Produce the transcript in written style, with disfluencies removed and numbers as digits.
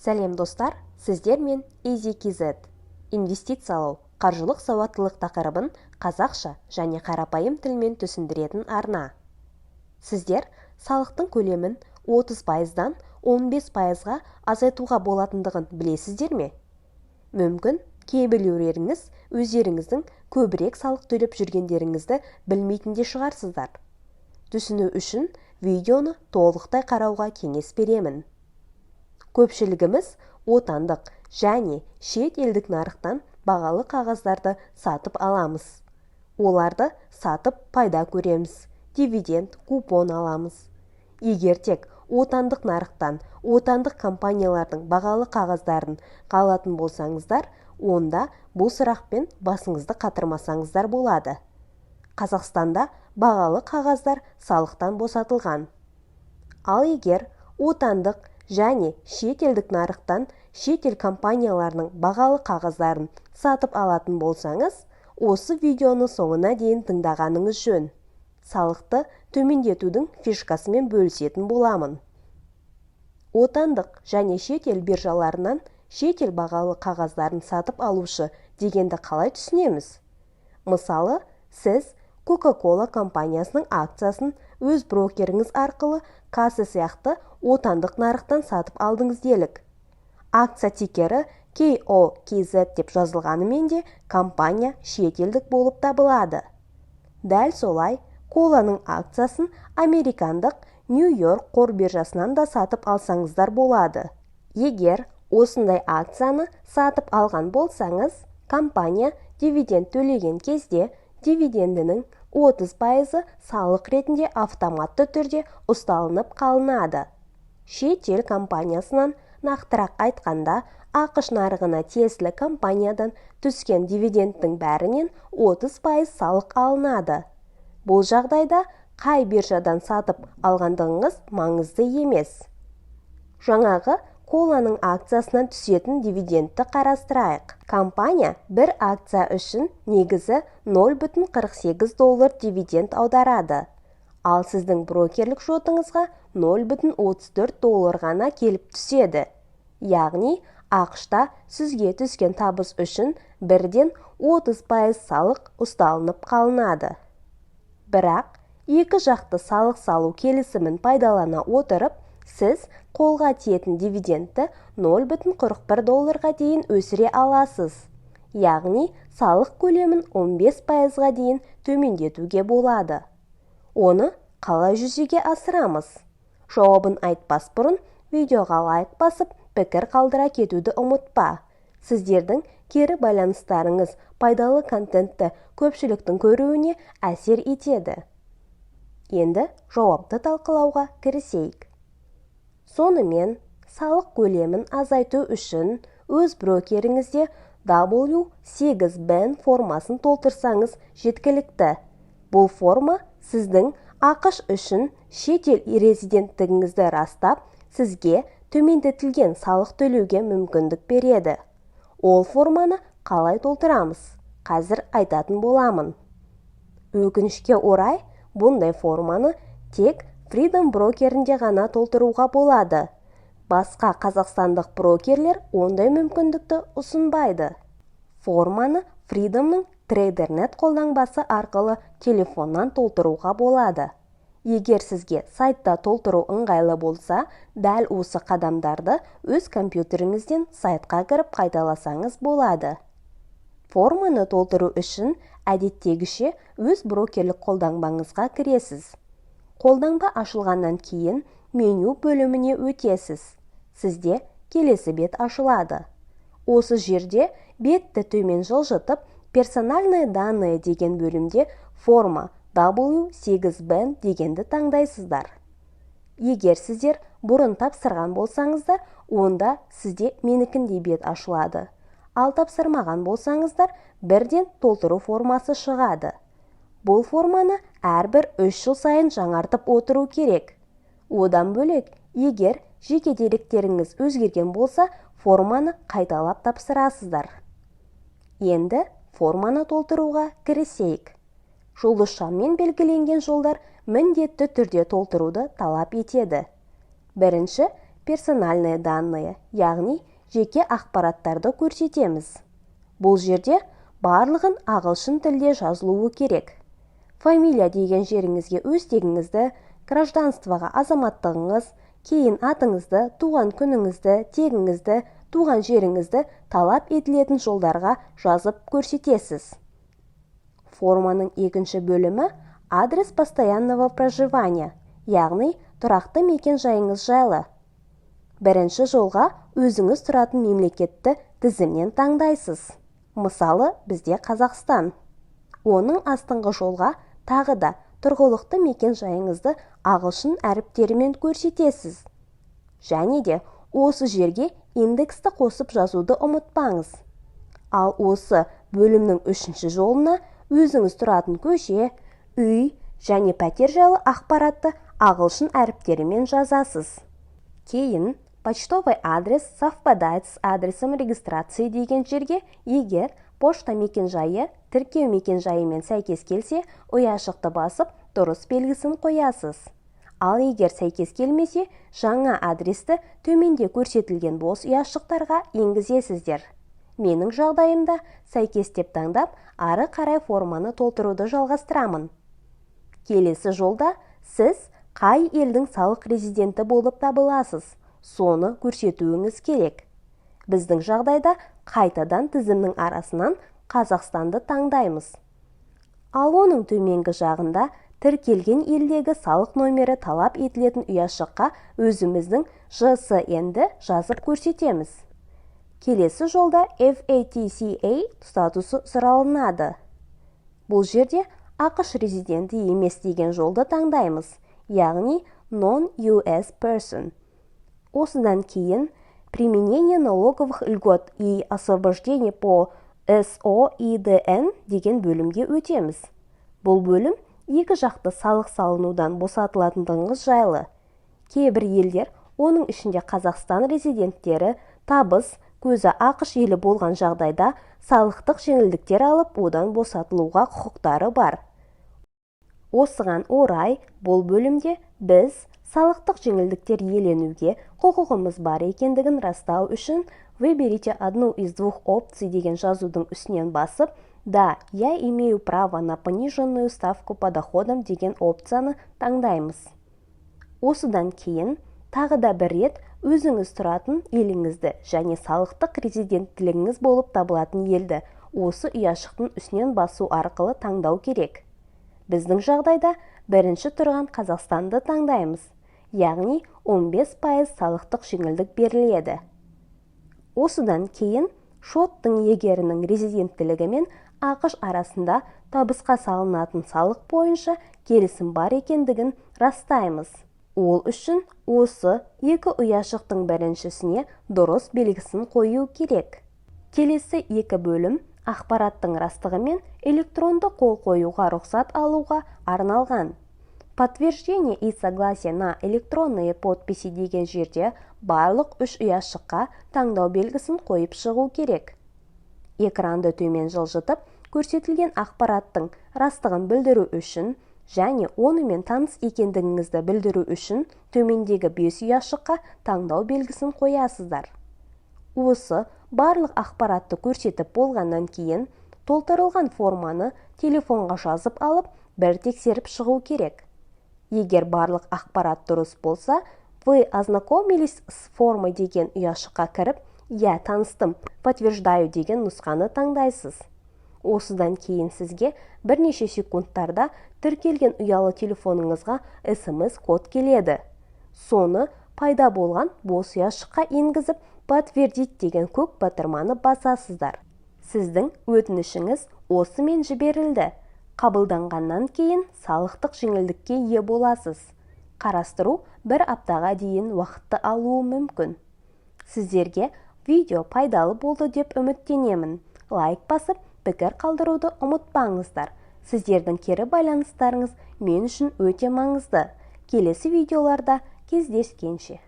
Сәлем достар, сіздер мен EasyKZ. Инвестициялау, қаржылық сауаттылық тақырыбын қазақша және қарапайым тілмен түсіндіретін арна. Сіздер салықтың көлемін 30%-дан 15%-ға азайтуға болатындығын білесіздер ме? Мүмкін, кейбіреулеріңіз өздеріңіздің көбірек салық төлеп жүргендеріңізді білмейтінде шығарсыздар. Түсіну үшін видеоны толықтай қарауға кеңес беремін. Көпшілігіміз отандық және шет елдік нарықтан бағалы қағаздарды сатып аламыз. Оларды сатып пайда көреміз, дивиденд, купон аламыз. Егер тек отандық нарықтан отандық компаниялардың бағалы қағаздарын қалатын болсаңыздар, онда бұл сұрақпен басыңызды қатырмасаңыздар болады. Қазақстанда бағалы қағаздар салықтан босатылған. Ал егер отандық және шетелдік нарықтан шетел компанияларының бағалы қағаздарын сатып алатын болсаңыз, осы видеоны соңына дейін тыңдағаныңыз жөн. Салықты төмендетудің фишкасымен бөлісетін боламын. Отандық және шетел биржаларынан шетел бағалы қағаздарын сатып алушы дегенді қалай түсінеміз? Мысалы, сіз Coca-Cola компаниясының акциясын өз брокеріңіз арқылы касса сияқты отандық нарықтан сатып алдыңыз делік. Акция тикері KOKZ деп жазылғанымен де компания шетелдік болып табылады. Дәл солай, коланың акциясын американдық Нью-Йорк қор биржасынан да сатып алсаңыздар болады. Егер осындай акцияны сатып алған болсаңыз, компания дивиденд төлеген кезде дивидендінің 30% салық ретінде автоматты түрде ұсталынып қалынады. Шетел компаниясынан, нақтырақ айтқанда, ақш нарығына тиесілі компаниядан түскен дивидендтің бәрінен 30% салық алынады. Бұл жағдайда қай биржадан сатып алғандығыңыз маңызды емес. Жаңағы коланың акциясынан түсетін дивидендті қарастырайық. Компания бір акция үшін негізі $0,48 дивиденд аударады. Ал сіздің брокерлік шотыңызға $0,34 ғана келіп түседі. Яғни, ақшта сізге түскен табыс үшін бірден 30% салық ұсталынып қалынады. Бірақ, екі жақты салық салу келісімін пайдалана отырып, сіз қолға тиетін дивидендті $0,41 дейін өсіре аласыз. Яғни, салық көлемін 15%-ға дейін төмендетуге болады. Оны қалай жүзеге асырамыз? Жауабын айтпас бұрын, видеоға лайк басып, пікір қалдыра кетуді ұмытпа. Сіздердің кері байланыстарыңыз пайдалы контентті көпшіліктің көруіне әсер етеді. Енді жауапты талқылауға кірісейік. Сонымен, салық көлемін азайту үшін өз брокеріңізде W8BEN формасын толтырсаңыз жеткілікті. Бұл форма сіздің ақш үшін шетел резиденттігіңізді растап, сізге төмендетілген салық төлеуге мүмкіндік береді. Ол форманы қалай толтырамыз? Қазір айтатын боламын. Өкінішке орай, бұндай форманы тек Freedom брокерінде ғана толтыруға болады. Басқа қазақстандық брокерлер ондай мүмкіндікті ұсынбайды. Форманы Freedomның TraderNet қолданбасы арқылы телефоннан толтыруға болады. Егер сізге сайтта толтыру ыңғайлы болса, дәл осы қадамдарды өз компьютеріңізден сайтқа кіріп қайталасаңыз болады. Форманы толтыру үшін әдеттегіше өз брокерлік қолданбаңызға кіресіз. Қолданба ашылғаннан кейін меню бөліміне өтесіз. Сізде келесі бет ашылады. Осы жерде бетті төмен жылжытып, персональные данные деген бөлімде форма W8BEN дегенді таңдайсыздар. Егер сіздер бұрын тапсырған болсаңыздар, онда сізде менікіндей бет ашылады. Ал тапсырмаған болсаңыздар, бірден толтыру формасы шығады. Бұл форманы әрбір 3 жыл сайын жаңартып отыру керек. Одан бөлек, егер жеке деректеріңіз өзгерген болса, форманы қайталап тапсырасыздар. Енді форманы толтыруға кірісейік. Жұлдызшаммен белгіленген жолдар міндетті түрде толтыруды талап етеді. Бірінші, персональные данные, яғни жеке ақпараттарды көрсетеміз. Бұл жерде барлығын ағылшын тілде жазылуы керек. Фамилия деген жеріңізге өз тегіңізді, гражданствоға азаматтығыңыз, кейін атыңызды, туған күніңізді, тегіңізді, туған жеріңізді талап етілетін жолдарға жазып көрсетесіз. Форманың екінші бөлімі адрес постоянного проживания, яғни тұрақты мекен жайыңыз жайлы. Бірінші жолға өзіңіз тұратын мемлекетті тізімнен таңдайсыз. Мысалы, бізде Қазақстан. Оның астыңғы жолға тағы да тұрғылықты мекен жайыңызды ағылшын әріптерімен көрсетесіз. Және де осы жерге индексті қосып жазуды ұмытпаңыз. Ал осы бөлімнің үшінші жолына өзіңіз тұратын көше, үй және пәтер жайлы ақпаратты ағылшын әріптерімен жазасыз. Кейін почтовый адрес совпадает с адресом регистрации деген жерге егер пошта мекен-жайы тіркеу мекен-жайымен сәйкес келсе, ұяшықты басып, дұрыс белгісін қоясыз. Ал егер сәйкес келмесе, жаңа адресті төменде көрсетілген бос ұяшықтарға енгізесіздер. Менің жағдайымда сәйкес деп таңдап, ары қарай форманы толтыруды жалғастырамын. Келесі жолда сіз қай елдің салық резиденті болып табыласыз, соны көрсетуіңіз керек. Біздің жағдайда қайтадан тізімнің арасынан Қазақстанды таңдаймыз. Ал оның төменгі жағында тіркелген елдегі салық номері талап етілетін ұяшыққа өзіміздің ЖСН-ді жазып көрсетеміз. Келесі жолда FATCA статусы сұралынады. Бұл жерде ақш резиденті емес деген жолды таңдаймыз, яғни non-US person. Осыдан кейін применение налоговых льгот и освобождение по СОИДН деген бөлімге өтеміз. Бұл бөлім екі жақты салық салынудан босатылатындығыңыз жайлы. Кейбір елдер, оның ішінде Қазақстан резиденттері, табыс, көзі ақш елі болған жағдайда салықтық жеңілдіктер алып, одан босатылуға құқықтары бар. Осыған орай, бұл бөлімде біз салықтық жеңілдіктер иеленуге құқығымыз бар екендігін растау үшін «Выберите одну из двух опций» деген жазудың үстінен басып, «Да, я имею право на пониженную ставку по доходам» деген опцияны таңдаймыз. Осыдан кейін, тағы да бір рет өзіңіз тұратын еліңізді және салықтық резиденттілігіңіз болып табылатын елді осы ұяшықтың үстінен басу арқылы таңдау керек. Біздің жағдайда бірінші тұрған Қазақстанды таңдаймыз, яғни 15% салықтық жеңілдік беріледі. Осыдан кейін шоттың егерінің резиденттілігі мен ақш арасында табысқа салынатын салық бойынша келісім бар екендігін растаймыз. Ол үшін осы екі ұяшықтың біріншісіне дұрыс белгісін қою керек. Келесі екі бөлім ақпараттың растығы мен электронды қол қоюға рұқсат алуға арналған. Подтверждение и согласие на электронные подписи деген жерде барлық үш ұяшыққа таңдау белгісін қойып шығу керек. Экранды төмен жылжытып, көрсетілген ақпараттың растығын білдіру үшін және онымен таныс екендігіңізді білдіру үшін төмендегі 5 ұяшыққа таңдау белгісін қоясыздар. Осы барлық ақпаратты көрсетіп болғаннан кейін толтырылған форманы телефонға жазып алып, бір тексеріп шығу керек. Егер барлық ақпарат дұрыс болса, вы ознакомились с формой деген ұяшыққа кіріп, «Я таныстым, подтверждаю» деген нұсқаны таңдайсыз. Осыдан кейін сізге бірнеше секундтарда тіркелген ұялы телефоныңызға SMS-код келеді. Соны пайда болған бос ұяшыққа енгізіп, подтвердить деген көк батырманы басасыздар. Сіздің өтінішіңіз осымен жіберілді. Қабылданғаннан кейін салықтық жеңілдікке ие боласыз. Қарастыру бір аптаға дейін уақытты алуы мүмкін. Сіздерге видео пайдалы болды деп үміттенемін. Лайк басып, пікір қалдыруды ұмытпаңыздар. Сіздердің кері байланыстарыңыз мен үшін өте маңызды. Келесі видеоларда кездескенше.